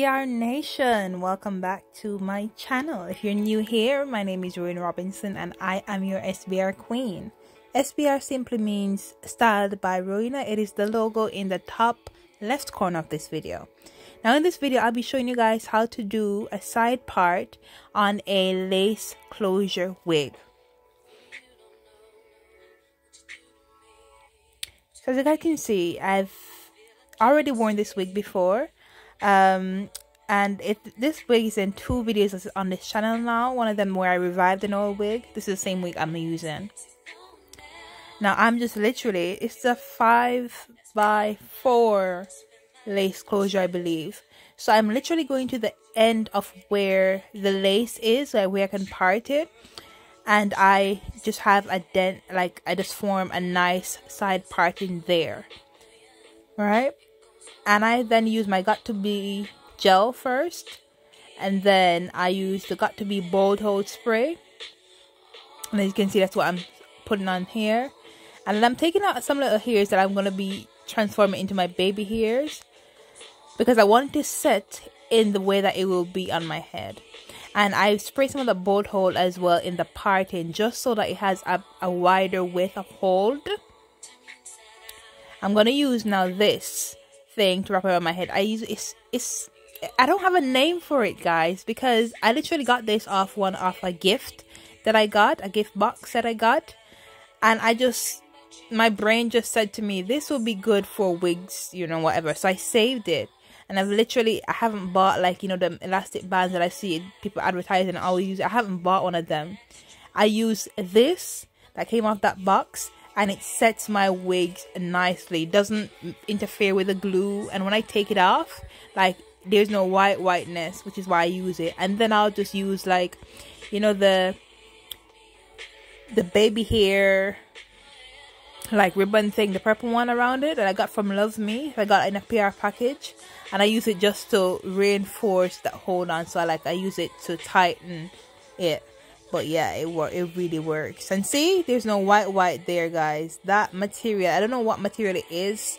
SBR Nation, welcome back to my channel. If you're new here, my name is Roena Robinson and I am your SBR queen. SBR simply means styled by Roena. It is the logo in the top left corner of this video. Now in this video, I'll be showing you guys how to do a side part on a lace closure wig. So as you guys can see, I've already worn this wig before. And this wig is in two videos on this channel now. One of them where I revived an old wig. This is the same wig I'm using. Now I'm just literally, it's a 5x4 lace closure, I believe. So I'm literally going to the end of where the lace is, like where I can part it, and I just have a dent, like I just form a nice side parting there, right? And I then use my Got To Be gel first, and then I use the Got To Be bold hold spray, and as you can see, that's what I'm putting on here. And then I'm taking out some little hairs that I'm going to be transforming into my baby hairs, because I want it to set in the way that it will be on my head. And I spray some of the bold hold as well in the parting, just so that it has a wider width of hold. I'm going to use now this thing to wrap around my head. I use it's I don't have a name for it, guys, because I literally got this off a gift that I got, a gift box that I got, and my brain just said to me, this will be good for wigs, you know, whatever. So I saved it, and I haven't bought, like, you know, the elastic bands that I see people advertising. I always use it. I haven't bought one of them. I use this that came off that box, and it sets my wigs nicely. It doesn't interfere with the glue, and when I take it off, like, there's no whiteness, which is why I use it. And then I'll just use, like, you know, the baby hair, like, ribbon thing, the purple one around it that I got from Love Me. I got it in a PR package, and I use it just to reinforce that hold on. So I use it to tighten it. But yeah, it really works. And see, there's no white there, guys. That material, I don't know what material it is,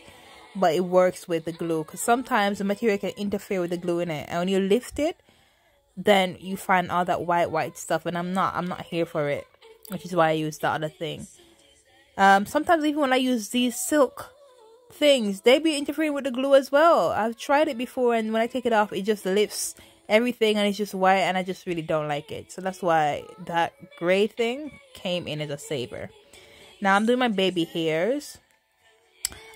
but it works with the glue, because sometimes the material can interfere with the glue in it, and when you lift it, then you find all that white stuff, and I'm not here for it, which is why I use the other thing. Sometimes even when I use these silk things, they be interfering with the glue as well. I've tried it before, and when I take it off, it just lifts everything and it's just white, and I just really don't like it. So that's why that gray thing came in as a saver. Now I'm doing my baby hairs.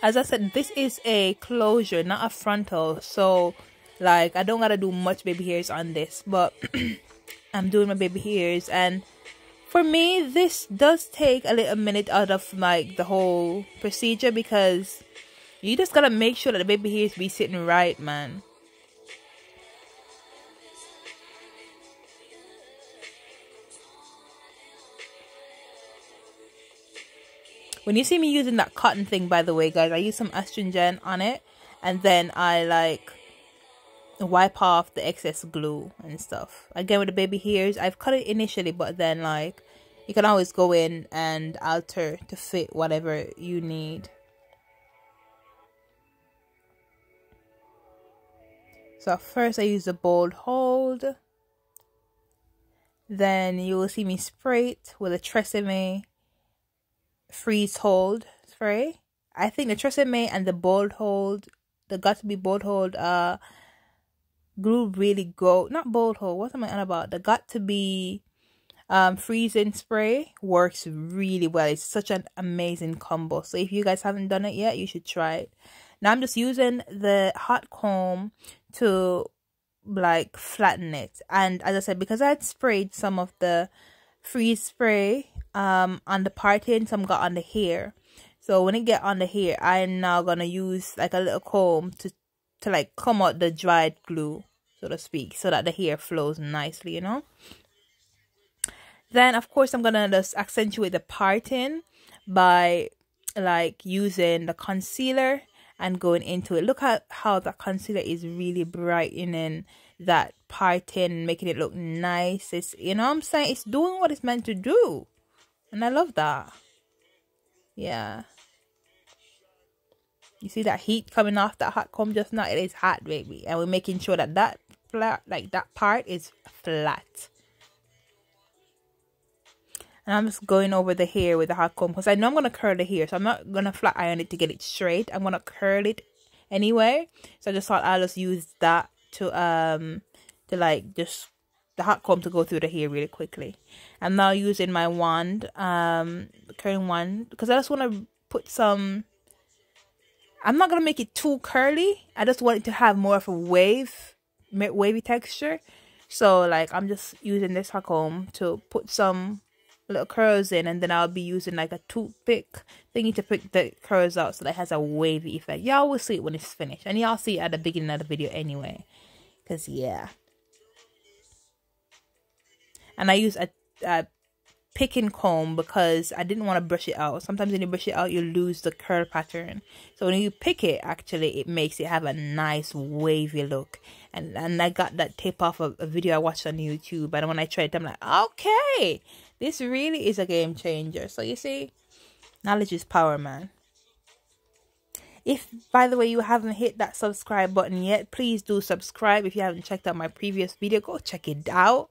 As I said, this is a closure, not a frontal, so like I don't gotta do much baby hairs on this, but I'm doing my baby hairs, and for me this does take a little minute out of like the whole procedure, because you just gotta make sure that the baby hairs be sitting right, man. When you see me using that cotton thing, by the way, guys, I use some astringent on it, and then I like wipe off the excess glue and stuff. Again, with the baby hairs, I've cut it initially, but then like you can always go in and alter to fit whatever you need. So first I use the bold hold, then you will see me spray it with a Tresemme freeze hold spray. I think the Tresemme and the bold hold, the Got To Be bold hold glue really go, not bold hold, what am I on about? The Got To Be freezing spray works really well. It's such an amazing combo. So if you guys haven't done it yet, you should try it. Now I'm just using the hot comb to like flatten it, and as I said, because I had sprayed some of the freeze spray on the parting, some got on the hair. So when it get on the hair, I'm now gonna use like a little comb to like comb out the dried glue, so to speak, so that the hair flows nicely, you know. Then of course I'm gonna just accentuate the parting by like using the concealer and going into it. Look at how the concealer is really brightening that parting, making it look nice. It's, you know what I'm saying, it's doing what it's meant to do, and I love that. Yeah, you see that heat coming off that hot comb just now? It is hot, baby, and we're making sure that that flat, like that part is flat. And I'm just going over the hair with the hot comb because I know I'm going to curl the hair. So I'm not going to flat iron it to get it straight. I'm going to curl it anyway. So I just thought I'll just use that to like just the hot comb to go through the hair really quickly. I'm now using my wand, curling wand, because I just want to put some, I'm not going to make it too curly. I just want it to have more of a wavy texture. So like I'm just using this hot comb to put some little curls in, and then I'll be using like a toothpick thingy to pick the curls out so that it has a wavy effect. Y'all will see it when it's finished, and y'all see it at the beginning of the video anyway, because yeah. And I use a picking comb because I didn't want to brush it out. Sometimes when you brush it out, you lose the curl pattern. So when you pick it, actually it makes it have a nice wavy look. And I got that tip off of a video I watched on YouTube, and when I tried it, I'm like, okay, this really is a game changer. So you see, knowledge is power, man. If, by the way, you haven't hit that subscribe button yet, please do subscribe. If you haven't checked out my previous video, go check it out.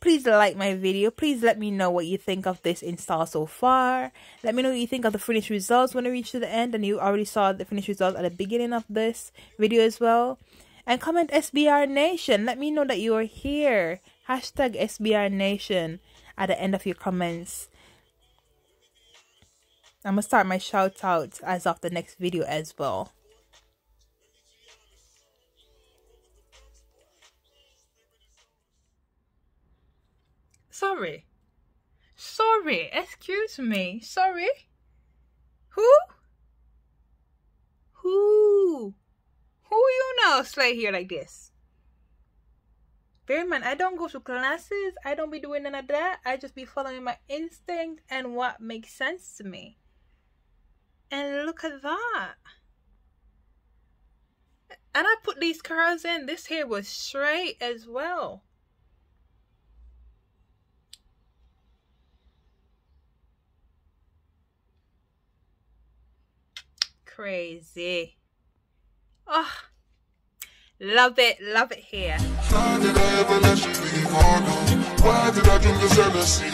Please like my video. Please let me know what you think of this install so far. Let me know what you think of the finished results when I reach to the end, and you already saw the finished results at the beginning of this video as well. And comment SBR Nation. Let me know that you are here. Hashtag SBR Nation at the end of your comments. I'm going to start my shout out as of the next video as well. Sorry, excuse me, sorry. Who you know slay here like this? Bear in mind, I don't go to classes, I don't be doing none of that. I just be following my instinct and what makes sense to me. And look at that. And I put these curls in, this hair was straight as well. Crazy. Oh, love it here. Why did I ever let you leave? Oh no. Why did I drink this Hennessy?